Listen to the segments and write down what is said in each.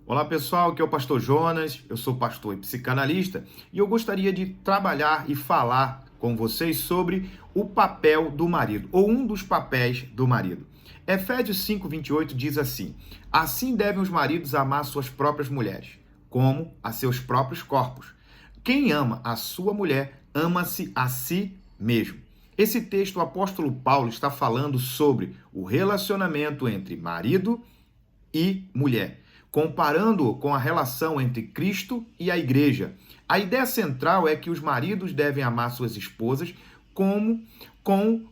Olá pessoal, aqui é o Pastor Jonas, eu sou pastor e psicanalista e eu gostaria de trabalhar e falar com vocês sobre o papel do marido, ou um dos papéis do marido. Efésios 5:28 diz assim: assim devem os maridos amar suas próprias mulheres, como a seus próprios corpos. Quem ama a sua mulher, ama-se a si mesmo. Esse texto, o apóstolo Paulo está falando sobre o relacionamento entre marido e mulher, comparando-o com a relação entre Cristo e a igreja. A ideia central é que os maridos devem amar suas esposas com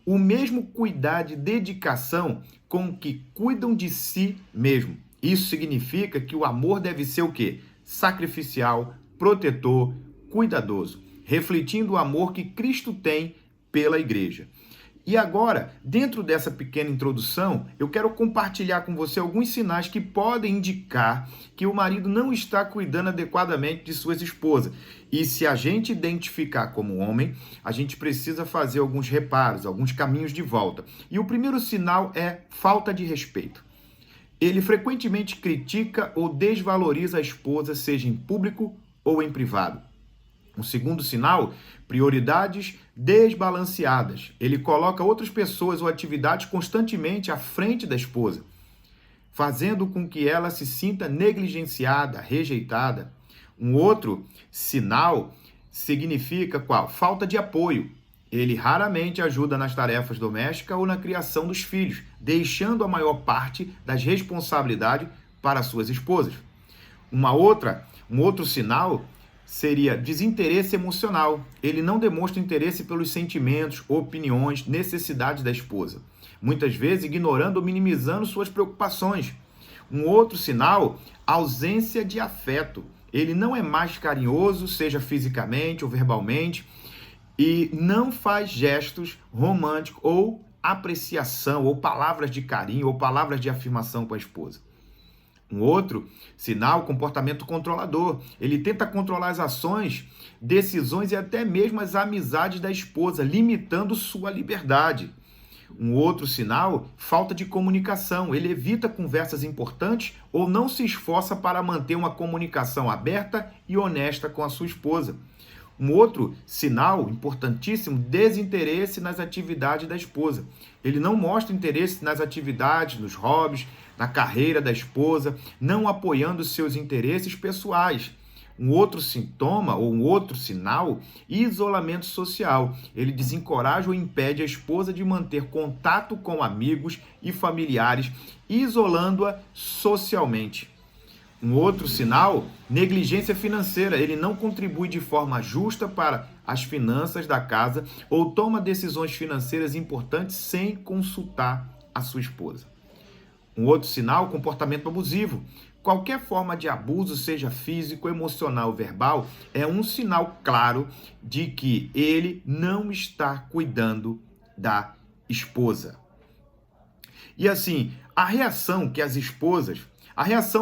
o mesmo cuidado e dedicação com que cuidam de si mesmo. Isso significa que o amor deve ser o quê? Sacrificial, protetor, cuidadoso, refletindo o amor que Cristo tem pela igreja. E agora, dentro dessa pequena introdução, eu quero compartilhar com você alguns sinais que podem indicar que o marido não está cuidando adequadamente de suas esposas. E se a gente identificar como homem, a gente precisa fazer alguns reparos, alguns caminhos de volta. E o primeiro sinal é falta de respeito. Ele frequentemente critica ou desvaloriza a esposa, seja em público ou em privado. O segundo sinal, prioridades desbalanceadas. Ele coloca outras pessoas ou atividades constantemente à frente da esposa, fazendo com que ela se sinta negligenciada, rejeitada. Um outro sinal significa qual? Falta de apoio. Ele raramente ajuda nas tarefas domésticas ou na criação dos filhos, deixando a maior parte das responsabilidades para suas esposas. Um outro sinal seria desinteresse emocional. Ele não demonstra interesse pelos sentimentos, opiniões, necessidades da esposa, muitas vezes ignorando ou minimizando suas preocupações. Um outro sinal, ausência de afeto. Ele não é mais carinhoso, seja fisicamente ou verbalmente, e não faz gestos românticos ou apreciação, ou palavras de carinho, ou palavras de afirmação com a esposa. Um outro sinal, comportamento controlador. Ele tenta controlar as ações, decisões e até mesmo as amizades da esposa, limitando sua liberdade. Um outro sinal, falta de comunicação. Ele evita conversas importantes ou não se esforça para manter uma comunicação aberta e honesta com a sua esposa. Um outro sinal importantíssimo, desinteresse nas atividades da esposa. Ele não mostra interesse nas atividades, nos hobbies, na carreira da esposa, não apoiando seus interesses pessoais. Um outro sintoma ou um outro sinal, isolamento social. Ele desencoraja ou impede a esposa de manter contato com amigos e familiares, isolando-a socialmente. Um outro sinal, negligência financeira. Ele não contribui de forma justa para as finanças da casa ou toma decisões financeiras importantes sem consultar a sua esposa. Um outro sinal, comportamento abusivo. Qualquer forma de abuso, seja físico, emocional ou verbal, é um sinal claro de que ele não está cuidando da esposa. E assim, a reação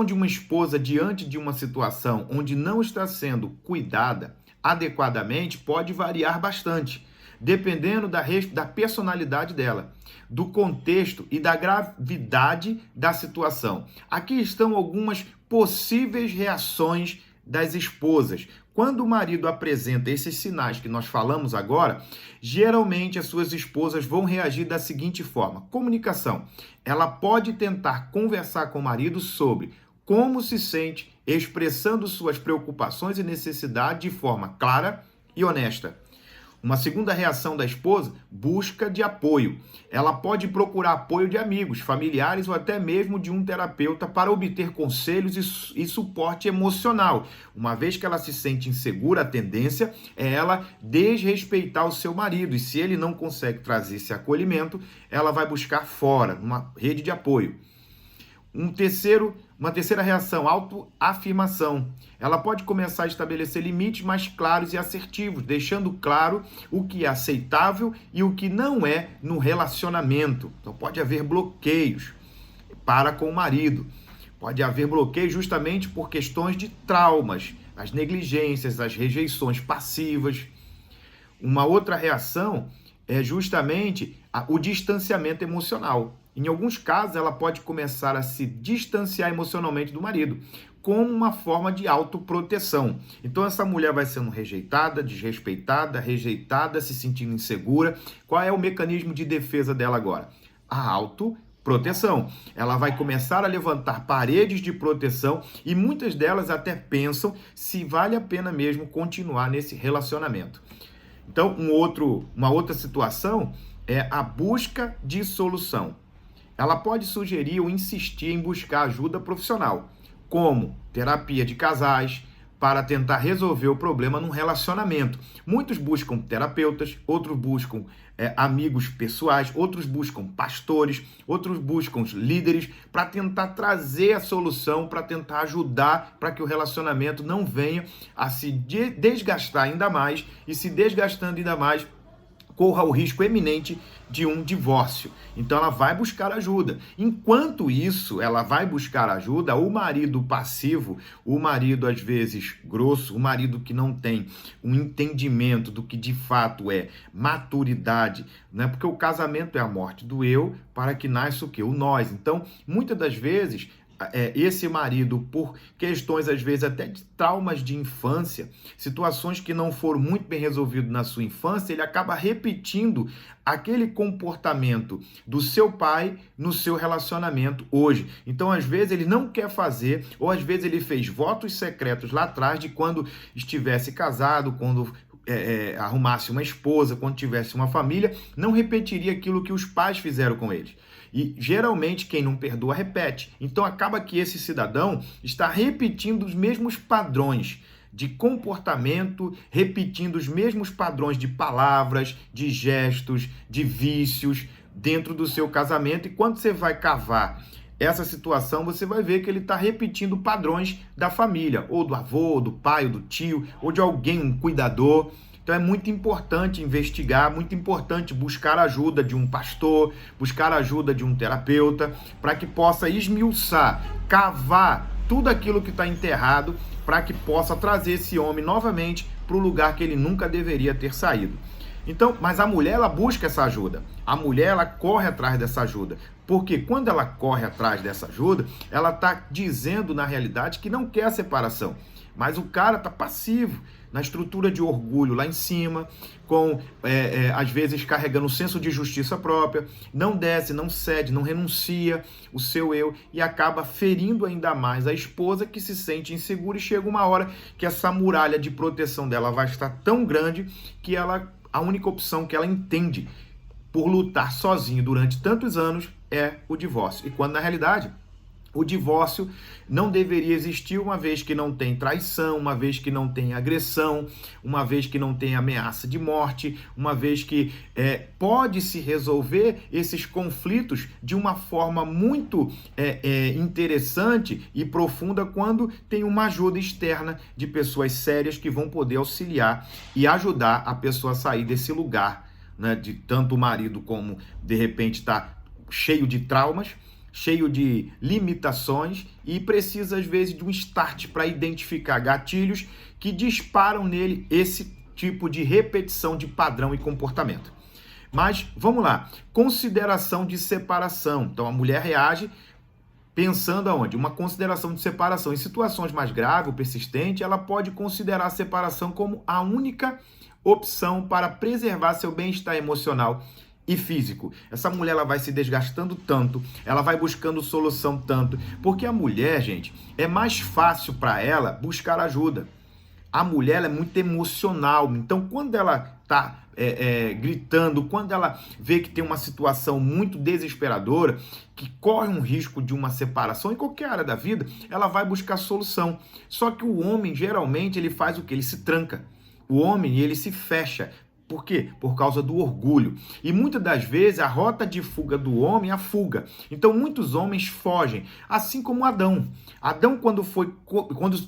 de uma esposa diante de uma situação onde não está sendo cuidada adequadamente pode variar bastante, dependendo da personalidade dela, do contexto e da gravidade da situação. Aqui estão algumas possíveis reações das esposas. Quando o marido apresenta esses sinais que nós falamos agora, geralmente as suas esposas vão reagir da seguinte forma: comunicação. Ela pode tentar conversar com o marido sobre como se sente, expressando suas preocupações e necessidades de forma clara e honesta. Uma segunda reação da esposa, busca de apoio. Ela pode procurar apoio de amigos, familiares ou até mesmo de um terapeuta para obter conselhos e suporte emocional. Uma vez que ela se sente insegura, a tendência é ela desrespeitar o seu marido. E se ele não consegue trazer esse acolhimento, ela vai buscar fora, uma rede de apoio. Uma terceira reação, autoafirmação. Ela pode começar a estabelecer limites mais claros e assertivos, deixando claro o que é aceitável e o que não é no relacionamento. Então pode haver bloqueios para com o marido. Pode haver bloqueio justamente por questões de traumas, as negligências, as rejeições passivas. Uma outra reação é justamente o distanciamento emocional. Em alguns casos, ela pode começar a se distanciar emocionalmente do marido, como uma forma de autoproteção. Então, essa mulher vai sendo rejeitada, desrespeitada, rejeitada, se sentindo insegura. Qual é o mecanismo de defesa dela agora? A autoproteção. Ela vai começar a levantar paredes de proteção e muitas delas até pensam se vale a pena mesmo continuar nesse relacionamento. Então, uma outra situação é a busca de solução. Ela pode sugerir ou insistir em buscar ajuda profissional, como terapia de casais, para tentar resolver o problema num relacionamento. Muitos buscam terapeutas, outros buscam amigos pessoais, outros buscam pastores, outros buscam líderes para tentar trazer a solução, para tentar ajudar para que o relacionamento não venha a se desgastar ainda mais e se desgastando ainda mais, corra o risco eminente de um divórcio. Então ela vai buscar ajuda. Enquanto isso, ela vai buscar ajuda, o marido passivo, o marido às vezes grosso, o marido que não tem um entendimento do que de fato é maturidade, né? Porque o casamento é a morte do eu para que nasça o quê? O nós. Então, muitas das vezes, esse marido, por questões às vezes até de traumas de infância, situações que não foram muito bem resolvidas na sua infância, ele acaba repetindo aquele comportamento do seu pai no seu relacionamento hoje. Então, às vezes, ele não quer fazer, ou às vezes ele fez votos secretos lá atrás de quando estivesse casado, quando arrumasse uma esposa, quando tivesse uma família, não repetiria aquilo que os pais fizeram com eles. E geralmente quem não perdoa repete. Então acaba que esse cidadão está repetindo os mesmos padrões de comportamento, repetindo os mesmos padrões de palavras, de gestos, de vícios dentro do seu casamento. E quando você vai cavar essa situação, você vai ver que ele está repetindo padrões da família, ou do avô, ou do pai, ou do tio, ou de alguém, um cuidador. Então é muito importante investigar, muito importante buscar ajuda de um pastor, buscar ajuda de um terapeuta, para que possa esmiuçar, cavar tudo aquilo que está enterrado, para que possa trazer esse homem novamente para o lugar que ele nunca deveria ter saído. Então, mas a mulher, ela busca essa ajuda. A mulher, ela corre atrás dessa ajuda. Porque quando ela corre atrás dessa ajuda, ela está dizendo, na realidade, que não quer a separação. Mas o cara está passivo, na estrutura de orgulho lá em cima, às vezes carregando o senso de justiça própria, não desce, não cede, não renuncia o seu eu e acaba ferindo ainda mais a esposa, que se sente insegura, e chega uma hora que essa muralha de proteção dela vai estar tão grande que a única opção que ela entende por lutar sozinha durante tantos anos é o divórcio. E quando na realidade o divórcio não deveria existir, uma vez que não tem traição, uma vez que não tem agressão, uma vez que não tem ameaça de morte, uma vez que pode-se resolver esses conflitos de uma forma muito interessante e profunda quando tem uma ajuda externa de pessoas sérias que vão poder auxiliar e ajudar a pessoa a sair desse lugar, né, de tanto o marido como, de repente, está cheio de traumas, cheio de limitações e precisa, às vezes, de um start para identificar gatilhos que disparam nele esse tipo de repetição de padrão e comportamento. Mas, vamos lá, consideração de separação. Então, a mulher reage pensando aonde? Uma consideração de separação. Em situações mais graves ou persistentes, ela pode considerar a separação como a única opção para preservar seu bem-estar emocional e físico. Essa mulher, ela vai se desgastando tanto, ela vai buscando solução tanto, porque a mulher, gente, é mais fácil para ela buscar ajuda. A mulher, ela é muito emocional, então quando ela está gritando, quando ela vê que tem uma situação muito desesperadora, que corre um risco de uma separação em qualquer área da vida, ela vai buscar solução. Só que o homem, geralmente, ele faz o quê? Ele se tranca. O homem, ele se fecha. Por quê? Por causa do orgulho. E muitas das vezes a rota de fuga do homem é a fuga. Então muitos homens fogem, assim como Adão. Adão, quando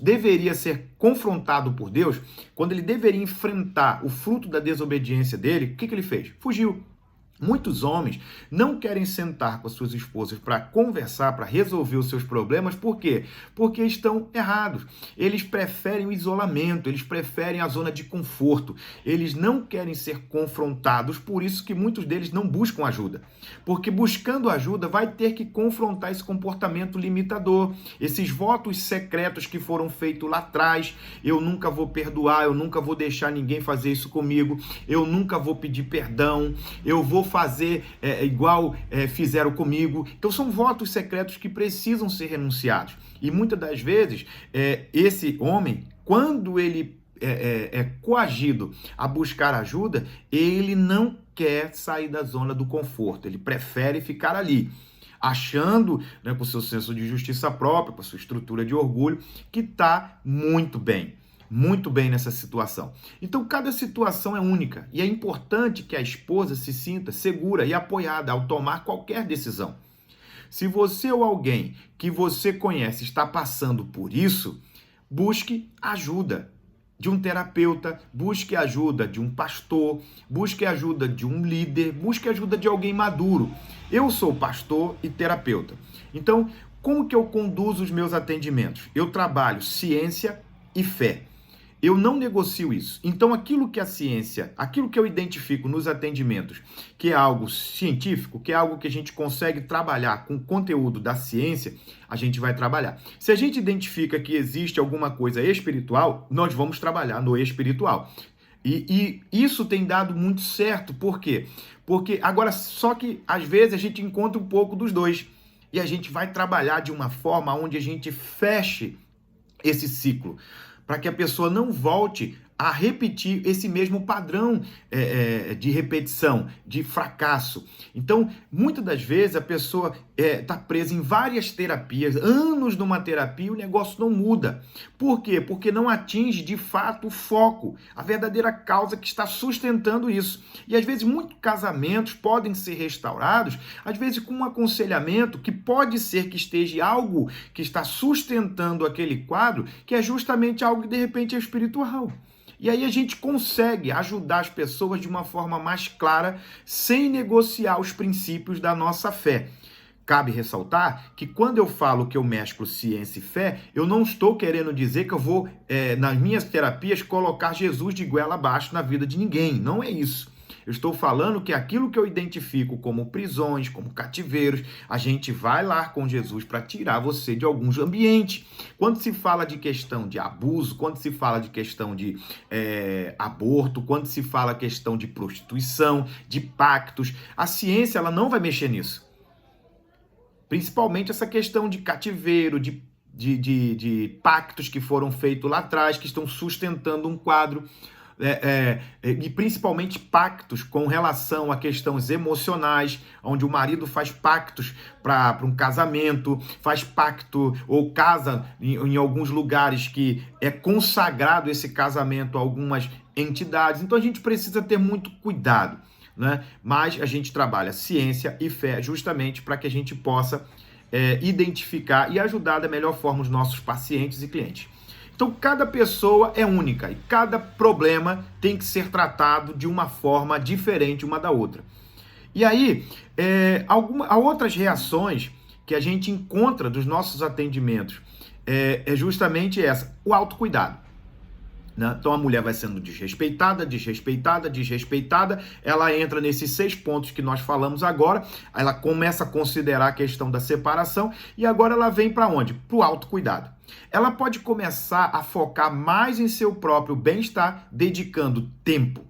deveria ser confrontado por Deus, quando ele deveria enfrentar o fruto da desobediência dele, o que ele fez? Fugiu. Muitos homens não querem sentar com as suas esposas para conversar, para resolver os seus problemas. Por quê? Porque estão errados. Eles preferem o isolamento, eles preferem a zona de conforto. Eles não querem ser confrontados, por isso que muitos deles não buscam ajuda. Porque buscando ajuda vai ter que confrontar esse comportamento limitador, esses votos secretos que foram feitos lá atrás. Eu nunca vou perdoar, eu nunca vou deixar ninguém fazer isso comigo, eu nunca vou pedir perdão, eu vou fazer igual fizeram comigo. Então são votos secretos que precisam ser renunciados. E muitas das vezes, esse homem, quando ele é coagido a buscar ajuda, ele não quer sair da zona do conforto, ele prefere ficar ali, achando, né, com o seu senso de justiça própria, com a sua estrutura de orgulho, que está muito bem nessa situação. Então, cada situação é única e é importante que a esposa se sinta segura e apoiada ao tomar qualquer decisão. Se você ou alguém que você conhece está passando por isso, busque ajuda de um terapeuta, busque ajuda de um pastor, busque ajuda de um líder, busque ajuda de alguém maduro. Eu sou pastor e terapeuta. Então, como que eu conduzo os meus atendimentos? Eu trabalho ciência e fé. Eu não negocio isso. Então, aquilo que a ciência, aquilo que eu identifico nos atendimentos, que é algo científico, que é algo que a gente consegue trabalhar com o conteúdo da ciência, a gente vai trabalhar. Se a gente identifica que existe alguma coisa espiritual, nós vamos trabalhar no espiritual. E isso tem dado muito certo. Por quê? Porque agora, só que às vezes a gente encontra um pouco dos dois. E a gente vai trabalhar de uma forma onde a gente feche esse ciclo, para que a pessoa não volte a repetir esse mesmo padrão de repetição, de fracasso. Então, muitas das vezes a pessoa está presa em várias terapias, anos numa terapia, o negócio não muda. Por quê? Porque não atinge de fato o foco, a verdadeira causa que está sustentando isso. E às vezes muitos casamentos podem ser restaurados, às vezes com um aconselhamento que pode ser que esteja algo que está sustentando aquele quadro, que é justamente algo que de repente é espiritual. E aí a gente consegue ajudar as pessoas de uma forma mais clara, sem negociar os princípios da nossa fé. Cabe ressaltar que quando eu falo que eu mesclo ciência e fé, eu não estou querendo dizer que eu vou, nas minhas terapias, colocar Jesus de goela abaixo na vida de ninguém. Não é isso. Eu estou falando que aquilo que eu identifico como prisões, como cativeiros, a gente vai lá com Jesus para tirar você de alguns ambientes. Quando se fala de questão de abuso, quando se fala de questão de aborto, quando se fala questão de prostituição, de pactos, a ciência ela não vai mexer nisso. Principalmente essa questão de cativeiro, de pactos que foram feitos lá atrás, que estão sustentando um quadro. E principalmente pactos com relação a questões emocionais, onde o marido faz pactos para um casamento, faz pacto ou casa em alguns lugares que é consagrado esse casamento a algumas entidades. Então a gente precisa ter muito cuidado, né? Mas a gente trabalha ciência e fé justamente para que a gente possa identificar e ajudar da melhor forma os nossos pacientes e clientes. Então, cada pessoa é única e cada problema tem que ser tratado de uma forma diferente uma da outra. E aí, há outras reações que a gente encontra dos nossos atendimentos, é justamente essa, o autocuidado. Né? Então, a mulher vai sendo desrespeitada, ela entra nesses 6 pontos que nós falamos agora, ela começa a considerar a questão da separação e agora ela vem para onde? Para o autocuidado. Ela pode começar a focar mais em seu próprio bem-estar, dedicando tempo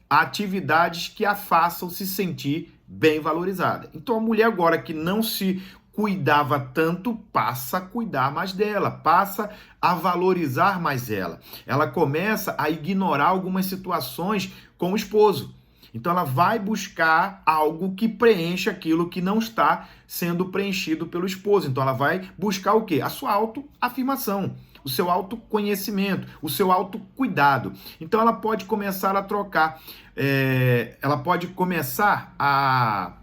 a atividades que a façam se sentir bem valorizada. Então, a mulher agora que não se cuidava tanto, passa a cuidar mais dela, passa a valorizar mais ela. Ela começa a ignorar algumas situações com o esposo. Então ela vai buscar algo que preencha aquilo que não está sendo preenchido pelo esposo. Então ela vai buscar o quê? A sua autoafirmação, o seu autoconhecimento, o seu autocuidado. Então ela pode começar a trocar, ela pode começar a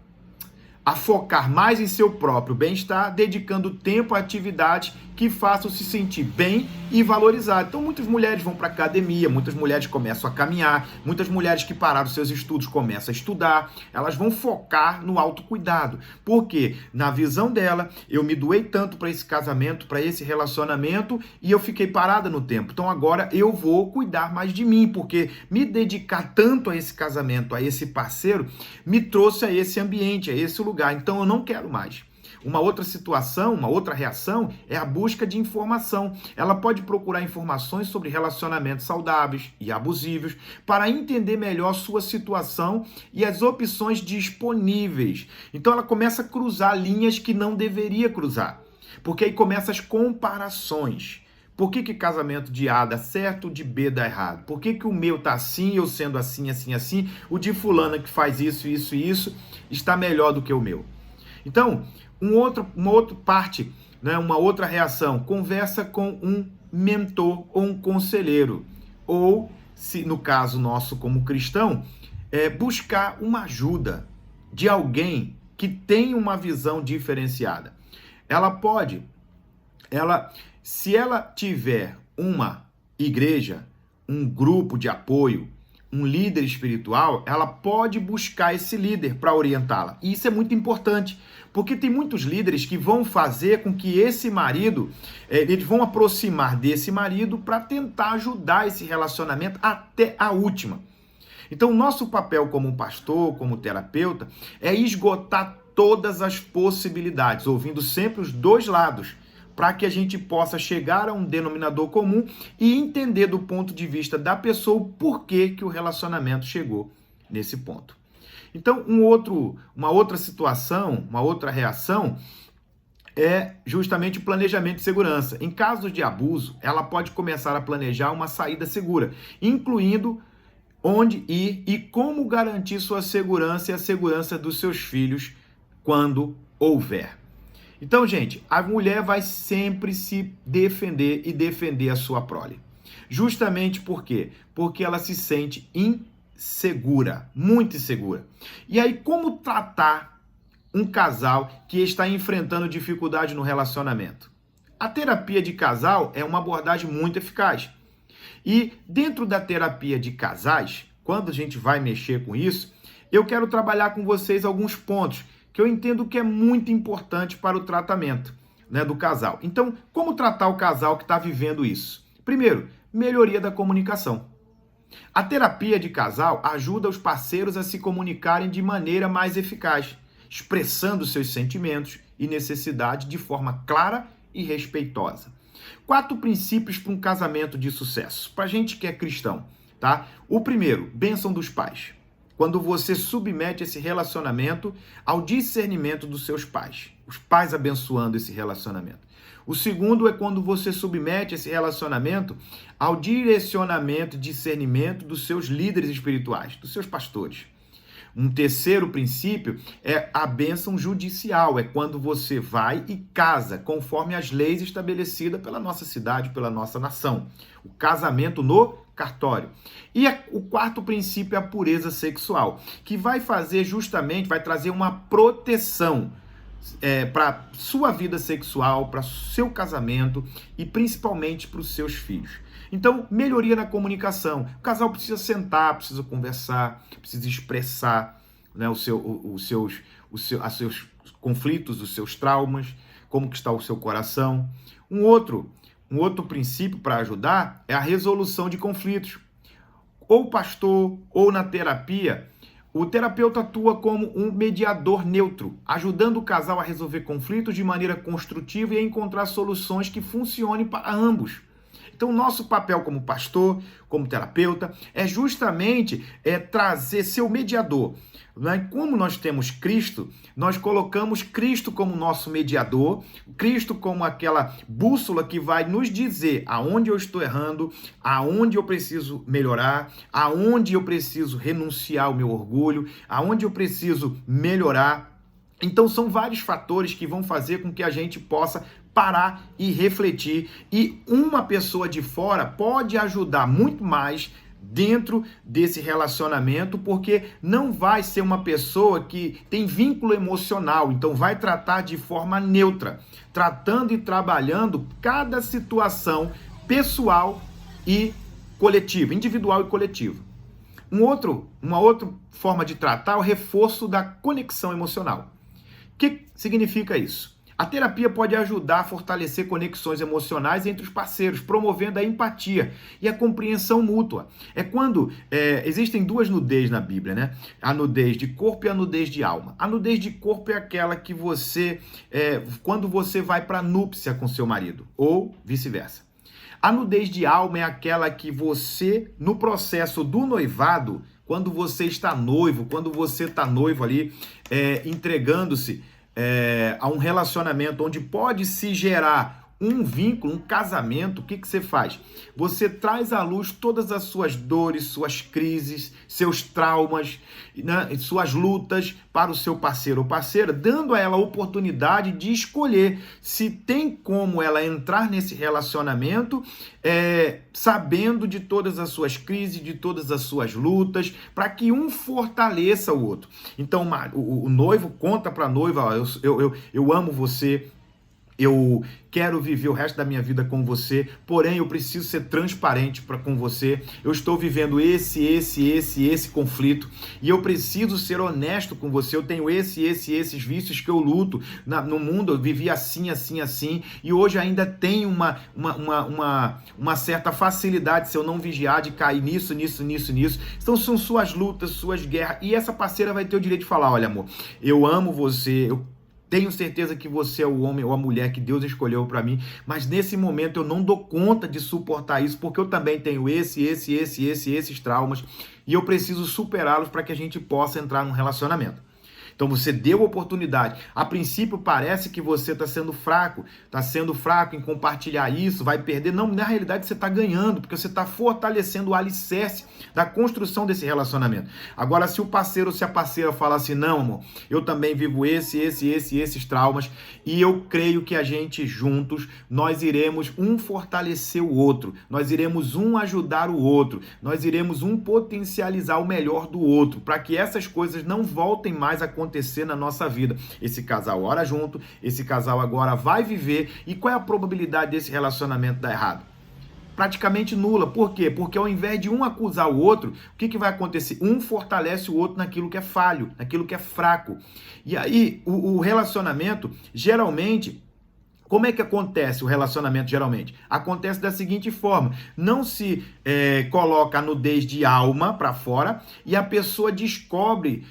focar mais em seu próprio bem-estar, dedicando tempo a atividades que façam se sentir bem e valorizar. Então muitas mulheres vão para academia, muitas mulheres começam a caminhar, muitas mulheres que pararam seus estudos começam a estudar, elas vão focar no autocuidado. Porque na visão dela, eu me doei tanto para esse casamento, para esse relacionamento e eu fiquei parada no tempo. Então agora eu vou cuidar mais de mim, porque me dedicar tanto a esse casamento, a esse parceiro, me trouxe a esse ambiente, a esse lugar. Então eu não quero mais. Uma outra situação, uma outra reação é a busca de informação. Ela pode procurar informações sobre relacionamentos saudáveis e abusivos para entender melhor sua situação e as opções disponíveis. Então ela começa a cruzar linhas que não deveria cruzar, porque aí começam as comparações. Por que casamento de A dá certo, de B dá errado? Por que o meu tá assim, eu sendo assim, assim, assim, o de fulana que faz isso, isso e isso está melhor do que o meu? Então, uma outra parte, né, uma outra reação, conversa com um mentor ou um conselheiro. Ou, se no caso nosso como cristão, buscar uma ajuda de alguém que tem uma visão diferenciada. Se ela tiver uma igreja, um grupo de apoio, um líder espiritual, ela pode buscar esse líder para orientá-la. E isso é muito importante, porque tem muitos líderes que vão fazer com que esse marido, eles vão aproximar desse marido para tentar ajudar esse relacionamento até a última. Então, o nosso papel como pastor, como terapeuta, é esgotar todas as possibilidades, ouvindo sempre os dois lados, para que a gente possa chegar a um denominador comum e entender do ponto de vista da pessoa o porquê que o relacionamento chegou nesse ponto. Então, uma outra situação, uma outra reação é justamente o planejamento de segurança. Em casos de abuso, ela pode começar a planejar uma saída segura, incluindo onde ir e como garantir sua segurança e a segurança dos seus filhos quando houver. Então, gente, a mulher vai sempre se defender e defender a sua prole. Justamente por quê? Porque ela se sente insegura, muito insegura. E aí, como tratar um casal que está enfrentando dificuldade no relacionamento? A terapia de casal é uma abordagem muito eficaz. E dentro da terapia de casais, quando a gente vai mexer com isso, eu quero trabalhar com vocês alguns pontos que eu entendo que é muito importante para o tratamento, né, do casal. Então, como tratar o casal que está vivendo isso? Primeiro, melhoria da comunicação. A terapia de casal ajuda os parceiros a se comunicarem de maneira mais eficaz, expressando seus sentimentos e necessidades de forma clara e respeitosa. 4 princípios para um casamento de sucesso, para a gente que é cristão, tá? O primeiro, bênção dos pais. Quando você submete esse relacionamento ao discernimento dos seus pais, os pais abençoando esse relacionamento. O segundo é quando você submete esse relacionamento ao direcionamento e discernimento dos seus líderes espirituais, dos seus pastores. Um terceiro princípio é a bênção judicial, é quando você vai e casa conforme as leis estabelecidas pela nossa cidade, pela nossa nação. O casamento no cartório. E o quarto princípio é a pureza sexual, que vai trazer uma proteção para sua vida sexual, para seu casamento e principalmente para os seus filhos. Então, melhoria na comunicação. O casal precisa sentar, precisa conversar, precisa expressar, né, os seus conflitos, os seus traumas, como que está o seu coração. Um outro princípio para ajudar é a resolução de conflitos. Ou pastor, ou na terapia, o terapeuta atua como um mediador neutro, ajudando o casal a resolver conflitos de maneira construtiva e a encontrar soluções que funcionem para ambos. Então, o nosso papel como pastor, como terapeuta, é justamente ser o mediador. Como nós temos Cristo, nós colocamos Cristo como nosso mediador, Cristo como aquela bússola que vai nos dizer aonde eu estou errando, aonde eu preciso melhorar, aonde eu preciso renunciar ao meu orgulho, aonde eu preciso melhorar. Então, são vários fatores que vão fazer com que a gente possa parar e refletir. E uma pessoa de fora pode ajudar muito mais dentro desse relacionamento, porque não vai ser uma pessoa que tem vínculo emocional, então vai tratar de forma neutra, tratando e trabalhando cada situação pessoal e coletiva, individual e coletiva. Uma outra forma de tratar é o reforço da conexão emocional. O que significa isso? A terapia pode ajudar a fortalecer conexões emocionais entre os parceiros, promovendo a empatia e a compreensão mútua. É quando existem duas nudez na Bíblia, né? A nudez de corpo e a nudez de alma. A nudez de corpo é aquela que você, quando você vai para a núpcia com seu marido, ou vice-versa. A nudez de alma é aquela que você, no processo do noivado, quando você está noivo, quando você está noivo ali, entregando-se a um relacionamento onde pode se gerar um vínculo, um casamento, o que você faz? Você traz à luz todas as suas dores, suas crises, seus traumas, né, suas lutas para o seu parceiro ou parceira, dando a ela a oportunidade de escolher se tem como ela entrar nesse relacionamento, sabendo de todas as suas crises, de todas as suas lutas, para que um fortaleça o outro. Então, o noivo conta para a noiva, ó, eu amo você, eu quero viver o resto da minha vida com você, porém eu preciso ser transparente com você. Eu estou vivendo esse conflito e eu preciso ser honesto com você. Eu tenho esses vícios que eu luto no mundo. Eu vivi assim e hoje ainda tenho uma certa facilidade, se eu não vigiar, de cair nisso. Então são suas lutas, suas guerras, e essa parceira vai ter o direito de falar: olha, amor, eu amo você, eu tenho certeza que você é o homem ou a mulher que Deus escolheu para mim, mas nesse momento eu não dou conta de suportar isso, porque eu também tenho esses traumas e eu preciso superá-los para que a gente possa entrar num relacionamento. Então você deu oportunidade. A princípio parece que você está sendo fraco em compartilhar isso, vai perder. Não, na realidade você está ganhando, porque você está fortalecendo o alicerce da construção desse relacionamento. Agora, se o parceiro ou se a parceira fala assim: não, amor, eu também vivo esses traumas, e eu creio que a gente juntos, nós iremos um fortalecer o outro, nós iremos um ajudar o outro, nós iremos um potencializar o melhor do outro, para que essas coisas não voltem mais a acontecer na nossa vida. Esse casal ora junto, esse casal agora vai viver, e qual é a probabilidade desse relacionamento dar errado? Praticamente nula. Por quê? Porque ao invés de um acusar o outro, o que vai acontecer? Um fortalece o outro naquilo que é falho, naquilo que é fraco. E aí, o relacionamento, geralmente, como é que acontece o relacionamento geralmente? Acontece da seguinte forma: não se coloca a nudez de alma para fora e a pessoa descobre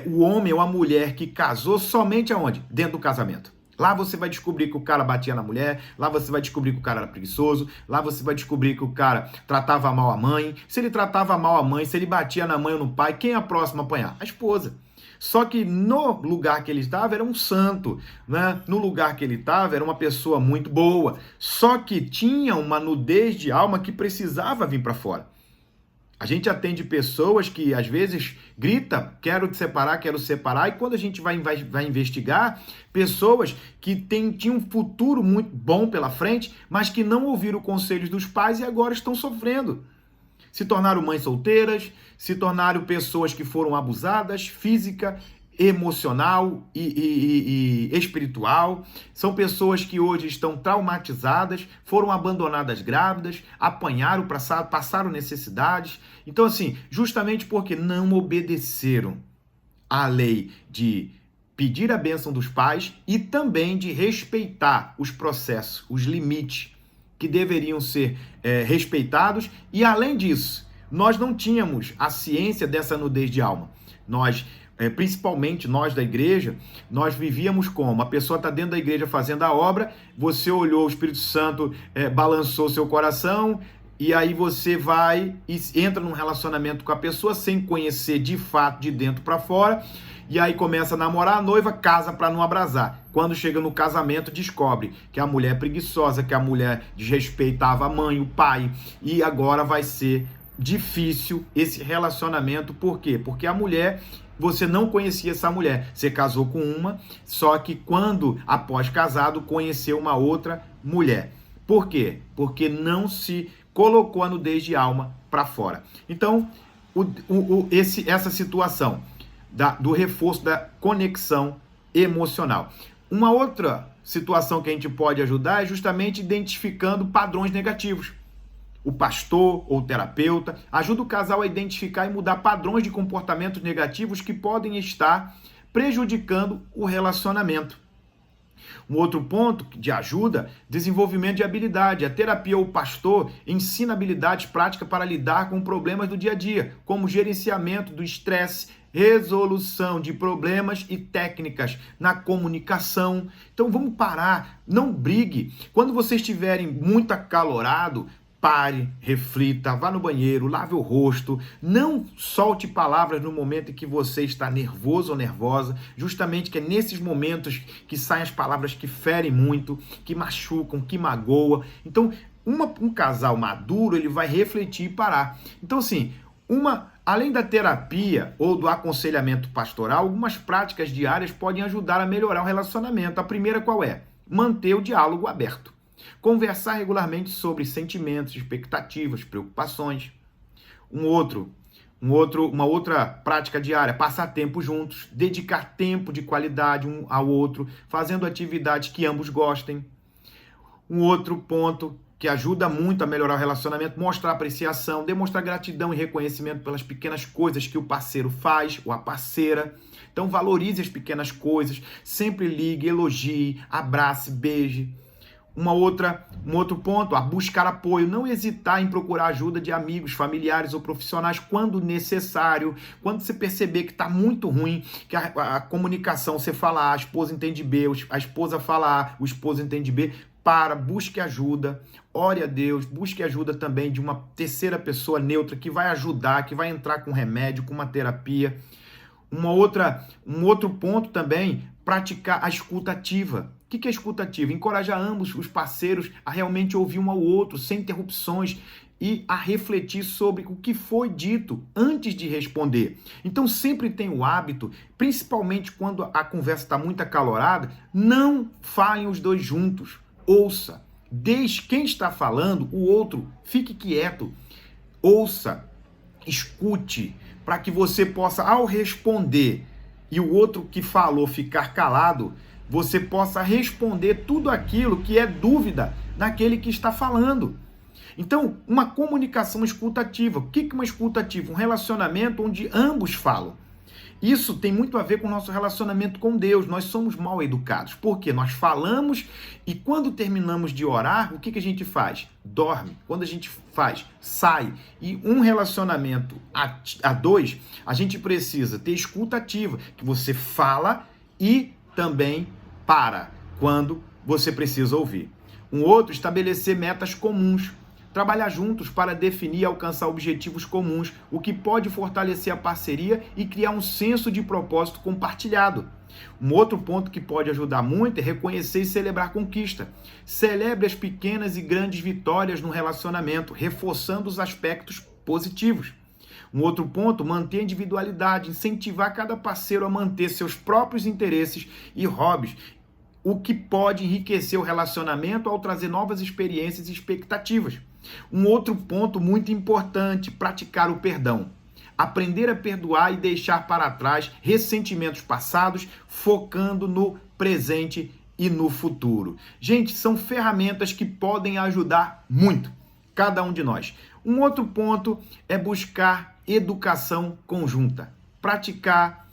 o homem ou a mulher que casou somente aonde? Dentro do casamento. Lá você vai descobrir que o cara batia na mulher, lá você vai descobrir que o cara era preguiçoso, lá você vai descobrir que o cara tratava mal a mãe. Se ele tratava mal a mãe, se ele batia na mãe ou no pai, quem é a próxima a apanhar? A esposa. Só que no lugar que ele estava era um santo, né? No lugar que ele estava era uma pessoa muito boa, só que tinha uma nudez de alma que precisava vir para fora. A gente atende pessoas que às vezes grita: quero te separar, quero separar, e quando a gente vai investigar, pessoas que tinham um futuro muito bom pela frente, mas que não ouviram conselhos dos pais e agora estão sofrendo. Se tornaram mães solteiras, se tornaram pessoas que foram abusadas, física, emocional e espiritual. São pessoas que hoje estão traumatizadas, foram abandonadas grávidas, apanharam, passaram necessidades. Então, assim, justamente porque não obedeceram à lei de pedir a bênção dos pais e também de respeitar os processos, os limites que deveriam ser respeitados. E, além disso, nós não tínhamos a ciência dessa nudez de alma. Nós, principalmente nós da igreja, nós vivíamos como? A pessoa está dentro da igreja fazendo a obra, você olhou, o Espírito Santo balançou seu coração, e aí você vai e entra num relacionamento com a pessoa sem conhecer de fato, de dentro para fora, e aí começa a namorar a noiva, casa para não abrasar. Quando chega no casamento, descobre que a mulher é preguiçosa, que a mulher desrespeitava a mãe, o pai, e agora vai ser difícil esse relacionamento. Por quê? Porque a mulher, você não conhecia essa mulher, você casou com uma, só que quando, após casado, conheceu uma outra mulher. Por quê? Porque não se colocou a nudez de alma para fora. Então, essa situação do reforço da conexão emocional. Uma outra situação que a gente pode ajudar é justamente identificando padrões negativos. O pastor ou o terapeuta ajuda o casal a identificar e mudar padrões de comportamentos negativos que podem estar prejudicando o relacionamento. Um outro ponto de ajuda, desenvolvimento de habilidade. A terapia ou o pastor ensina habilidades práticas para lidar com problemas do dia a dia, como gerenciamento do estresse, resolução de problemas e técnicas na comunicação. Então vamos parar, não brigue. Quando vocês estiverem muito acalorado, pare, reflita, vá no banheiro, lave o rosto, não solte palavras no momento em que você está nervoso ou nervosa, justamente que é nesses momentos que saem as palavras que ferem muito, que machucam, que magoam. Então, um casal maduro, ele vai refletir e parar. Então, assim, além da terapia ou do aconselhamento pastoral, algumas práticas diárias podem ajudar a melhorar o relacionamento. A primeira qual é? Manter o diálogo aberto. Conversar regularmente sobre sentimentos, expectativas, preocupações. Uma outra prática diária, passar tempo juntos, dedicar tempo de qualidade um ao outro, fazendo atividades que ambos gostem. Um outro ponto que ajuda muito a melhorar o relacionamento, mostrar apreciação, demonstrar gratidão e reconhecimento pelas pequenas coisas que o parceiro faz ou a parceira. Então valorize as pequenas coisas, sempre ligue, elogie, abrace, beije. Um outro ponto, a buscar apoio, não hesitar em procurar ajuda de amigos, familiares ou profissionais quando necessário, quando você perceber que está muito ruim, que a comunicação, você fala A, a esposa entende B, a esposa fala A, o esposo entende B, busque ajuda, ore a Deus, busque ajuda também de uma terceira pessoa neutra que vai ajudar, que vai entrar com remédio, com uma terapia. Um outro ponto também, praticar a escuta ativa. O que é escuta ativa? Encorajar ambos os parceiros a realmente ouvir um ao outro, sem interrupções, e a refletir sobre o que foi dito antes de responder. Então sempre tem o hábito, principalmente quando a conversa está muito acalorada, não falem os dois juntos. Ouça, deixe quem está falando, o outro, fique quieto. Ouça, escute, para que você possa, ao responder, e o outro que falou ficar calado, você possa responder tudo aquilo que é dúvida daquele que está falando. Então, uma comunicação escutativa. O que é uma escutativa? Um relacionamento onde ambos falam. Isso tem muito a ver com o nosso relacionamento com Deus. Nós somos mal educados. Por quê? Nós falamos e quando terminamos de orar, o que a gente faz? Dorme. Quando a gente faz, sai. E um relacionamento a dois, a gente precisa ter escuta ativa, que você fala e também para quando você precisa ouvir. Um outro, estabelecer metas comuns. Trabalhar juntos para definir e alcançar objetivos comuns, o que pode fortalecer a parceria e criar um senso de propósito compartilhado. Um outro ponto que pode ajudar muito é reconhecer e celebrar conquista. Celebre as pequenas e grandes vitórias no relacionamento, reforçando os aspectos positivos. Um outro ponto, manter a individualidade, incentivar cada parceiro a manter seus próprios interesses e hobbies, o que pode enriquecer o relacionamento ao trazer novas experiências e expectativas. Um outro ponto muito importante, praticar o perdão. Aprender a perdoar e deixar para trás ressentimentos passados, focando no presente e no futuro. Gente, são ferramentas que podem ajudar muito cada um de nós. Um outro ponto é buscar educação conjunta. Praticar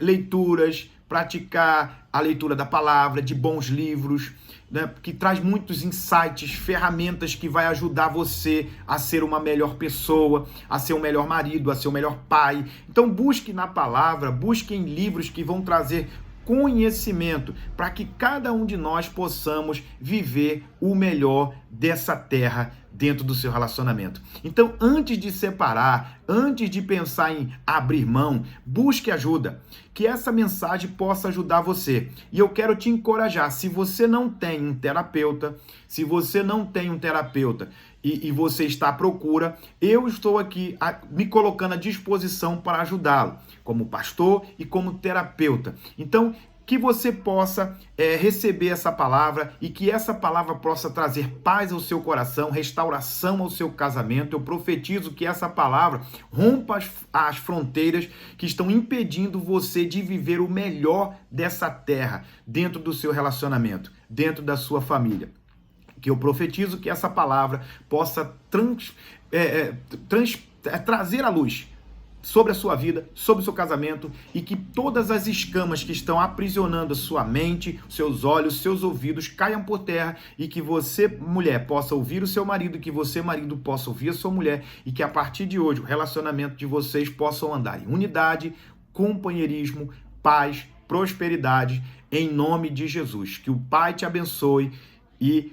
leituras, praticar a leitura da palavra, de bons livros, né, que traz muitos insights, ferramentas que vai ajudar você a ser uma melhor pessoa, a ser um melhor marido, a ser um melhor pai. Então busque na palavra, busque em livros que vão trazer conhecimento para que cada um de nós possamos viver o melhor dessa terra dentro do seu relacionamento. Então, antes de separar, antes de pensar em abrir mão, busque ajuda, que essa mensagem possa ajudar você. E eu quero te encorajar, se você não tem um terapeuta, e você está à procura, eu estou aqui me colocando à disposição para ajudá-lo, como pastor e como terapeuta. Então, que você possa receber essa palavra e que essa palavra possa trazer paz ao seu coração, restauração ao seu casamento. Eu profetizo que essa palavra rompa as fronteiras que estão impedindo você de viver o melhor dessa terra dentro do seu relacionamento, dentro da sua família. Que eu profetizo que essa palavra possa trazer a luz sobre a sua vida, sobre o seu casamento, e que todas as escamas que estão aprisionando a sua mente, seus olhos, seus ouvidos caiam por terra, e que você, mulher, possa ouvir o seu marido, que você, marido, possa ouvir a sua mulher, e que a partir de hoje o relacionamento de vocês possam andar em unidade, companheirismo, paz, prosperidade, em nome de Jesus. Que o Pai te abençoe e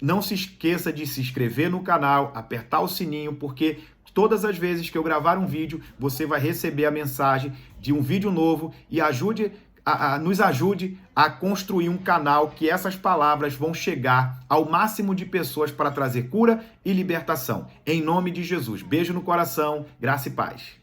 não se esqueça de se inscrever no canal, apertar o sininho, porque todas as vezes que eu gravar um vídeo, você vai receber a mensagem de um vídeo novo e nos ajude a construir um canal que essas palavras vão chegar ao máximo de pessoas para trazer cura e libertação. Em nome de Jesus. Beijo no coração, graça e paz.